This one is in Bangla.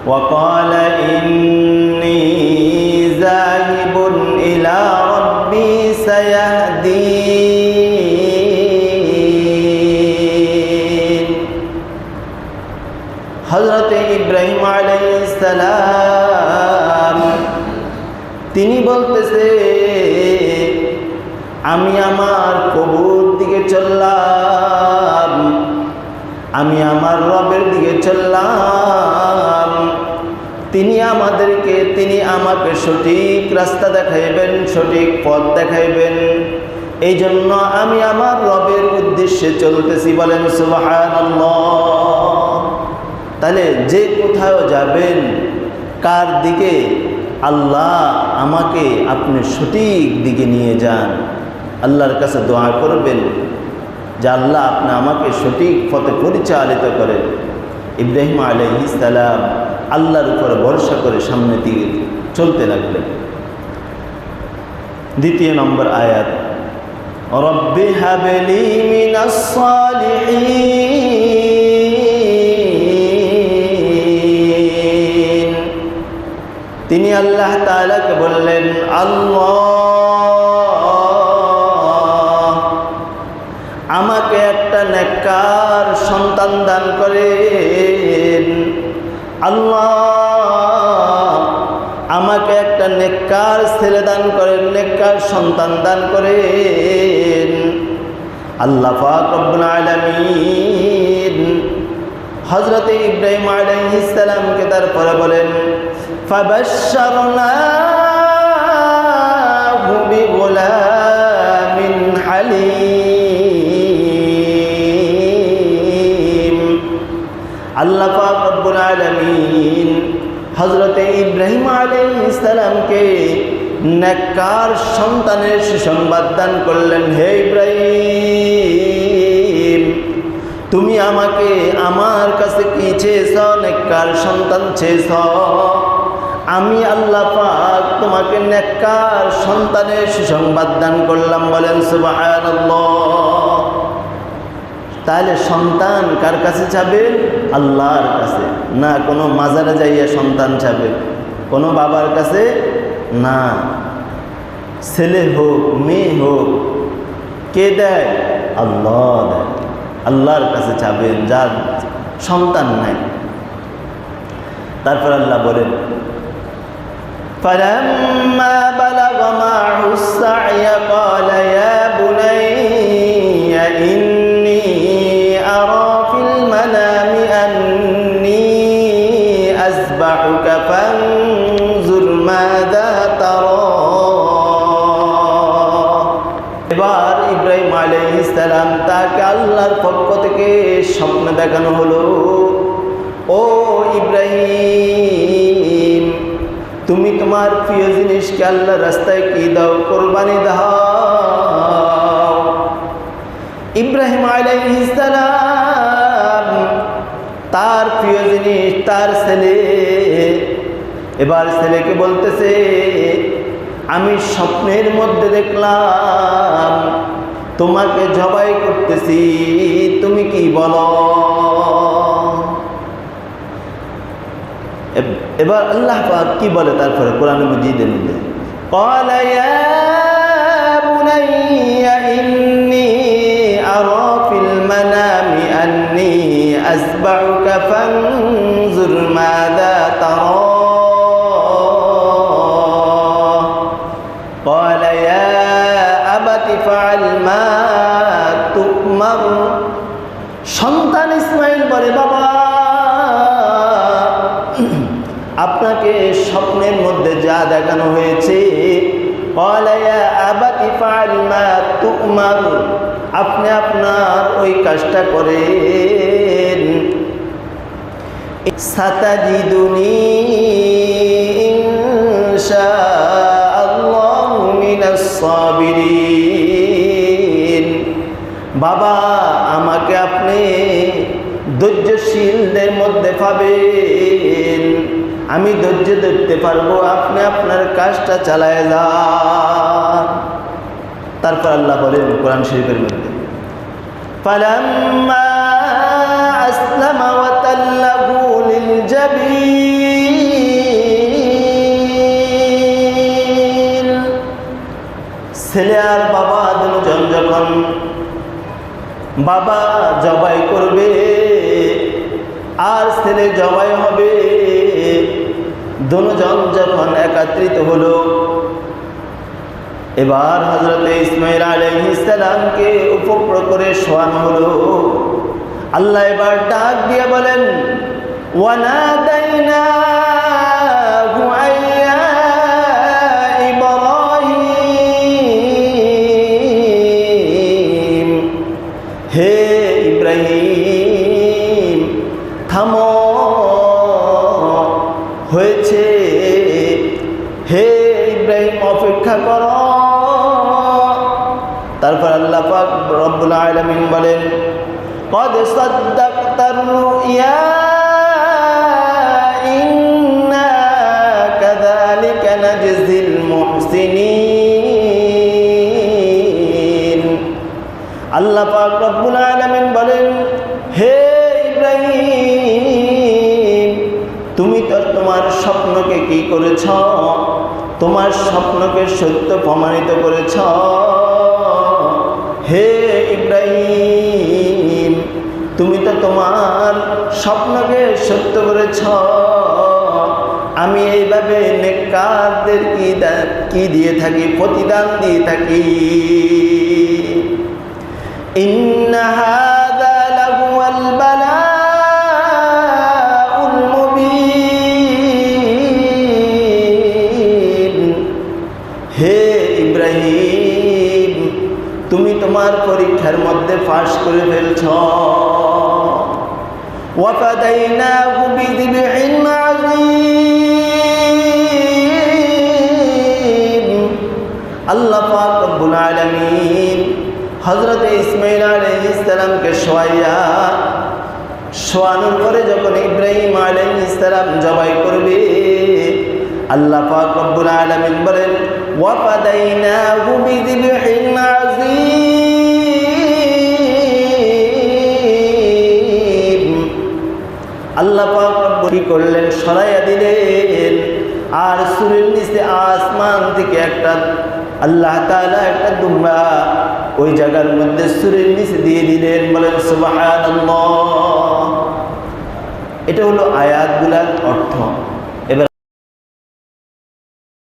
وقال إني ذاهب إلى ربي سيهدين। হযরত ইব্রাহিম আলাইহিস সালাম তিনি বলতেছে, আমি আমার প্রভুর দিকে চললাম, আমি আমার রবের দিকে চললাম। তিনি আমাকে সঠিক রাস্তা দেখাইবেন, সঠিক পথ দেখাইবেন। এই জন্য আমি আমার রবের উদ্দেশ্যে চলতেছি। বলেন সুবহানাল্লাহ। তাহলে যে কোথাও যাবেন, কার দিকে? আল্লাহ আমাকে আপনি সঠিক দিকে নিয়ে যান। আল্লাহর কাছে দোয়া করবেন যে আল্লাহ আপনি আমাকে সঠিক পথে পরিচালিত করেন। ইব্রাহিম আলাইহিস সালাম আল্লাহর উপর ভরসা করে সামনের দিকে চলতে লাগলেন। দ্বিতীয় নম্বর আয়াত, রব্বি হাবলি মিনাস সালিহিন। তিনি আল্লাহ তাআলাকে বললেন, আল্লাহ আমাকে একটা নেককার সন্তান দান করেন। আল্লাহ আমাকে একটা নেককার ছেলে দান করেন, নেককার সন্তান দান করেন। আল্লাহ পাক রব্বুল আলামিন হযরত ইব্রাহিম আলাইহিস সালামকে তারপরে বলেন, ফাবাশশারনাহু বিগুলামিন হালিম। আল্লাহ পাক রব্বুল আলামিন হযরত ইব্রাহিম আলাইহিস সালামকে নেককার সন্তানের সুসংবাদ দান করলেন। হে ইব্রাহিম, তুমি আমাকে আমার কাছে কি চেয়েছ? নেককার সন্তান চেয়েছ। আমি আল্লাহ পাক তোমাকে নেককার সন্তানের সুসংবাদ দান করলাম। বলেন সুবহানাল্লাহ। তাহলে সন্তান কার কাছে যাবে? আল্লাহর কাছে। না কোনো মাজারে যাইয়া সন্তান যাবে, কোনো বাবার কাছে না। ছেলে হোক মেয়ে হোক, কে দেয়? আল্লাহ দেয়। আল্লাহর কাছে যাবেন যার সন্তান নাই। তারপর আল্লাহ বলেন, ফালাম্মা বালাগা মা'হুস সা'য়া ক্বালা ইয়া বুনাইয়া ইন্নী আরা ফিল মানামি আন্নী আযবাহুকা ফানজুর মাযা তারা। এবার ইব্রাহিম আলাইহিস সালাম তাকে আল্লাহর পক্ষ থেকে স্বপ্ন দেখানো হলো। ও ইব্রাহিম, তুমি তোমার প্রিয় জিনিসকে আল্লাহর রাস্তায় কি দাও? কোরবানি দাও। ইব্রাহিম আলাইহিস সালাম তার প্রিয় জিনিস, তার ছেলে, এবার ছেলেকে বলতেছে, আমি স্বপ্নের মধ্যে দেখলাম তোমাকে জবাই করতেছি, তুমি কি বলো? এবার আল্লাহ পাক কি বলে তারপরে কোরআন মাজিদের মধ্যে, قال يا بني إني أرى في المنام أني أذبحك فانظر ماذا ترى قال يا أبت افعل ما تؤمر। সন্তান ইসমাইল বলে, বাবা আপনাকে স্বপ্নের মধ্যে যা দেখানো হয়েছে, قال يا أبت افعل ما تؤمر, আপনি আপনার ওই কাজটা করেন। সাতাজিদুনি ইনশাআল্লাহু মিনাস সাবিরিন। বাবা আমাকে আপনি ধৈর্যশীলদের মধ্যে পাবেন, আমি ধৈর্য ধরতে পারবো, আপনি আপনার কাজটা চালায় যান। তারপর আল্লাহ বলেন কোরআন শরীফের মধ্যে, ফালাম্মা আসলামা ওয়া তাল্লাহু লিল জাবিন ছেলে আর বাবা দুজন যখন বাবা জবাই করবে আর ছেলে জবাই হবে, দুজন যখন একত্রিত হলো, এবার হযরতে ইসমাঈল আলাইহিস সালামকে উপর করে শোয়ানো হলো। আল্লাহ এবার ডাক দিয়ে বলেন, ওয়ানাদাইনাহু আইয়া ইব্রাহিম, হে ইব্রাহিম থামো, হয়েছে, হে ইব্রাহিম অপেক্ষা করো। তারপর আল্লাহ পাক রব্বুল আলামিন বলেন, قد صدقت الرؤيا إنا كذلك نجزي المحسنين। আল্লাহ পাক রব্বুল আলামিন বলেন, হে ইব্রাহিম তুমি তো তোমার স্বপ্নকে কি করেছ, তোমার স্বপ্নকে সত্য প্রমাণিত করেছ। হে ইব্রাহিম তুমি তো তোমার স্বপ্নকে সত্য করেছ। আমি এইভাবে নেককারদের কি দিয়ে থাকি, প্রতিদান দিয়ে থাকি। ইন্না হাযা লাহুয়াল বালাউল মুবিন। হে ইব্রাহিম তুমি তোমার পরীক্ষার মধ্যে পাস করে ফেলছ। ওয়াফাদাইনাহু বিযিবহিন আযীম। আল্লাহ পাক রব্বুল আলামিন হযরতে ইসমাঈল আলাইহিস সালামকে শোয়ানোর পরে যখন ইব্রাহিম আলাইহিস সালাম জবাই করবে, আল্লাহ পাক রব্বুল আলামিন বলেন, ওয়াফাদাইনাহু বিযিবহিন আযীম। আল্লাহ পাক রব্বুল কি করলেন, সরাইয়া দিলেন, আর সূরের নিচে আসমান থেকে একটা আল্লাহ তাআলা একটা দুম্বা ওই জায়গার মধ্যে সূরের নিচে দিয়ে দিলেন। বলেন সুবহানাল্লাহ। এটা হলো আয়াতগুলোর অর্থ।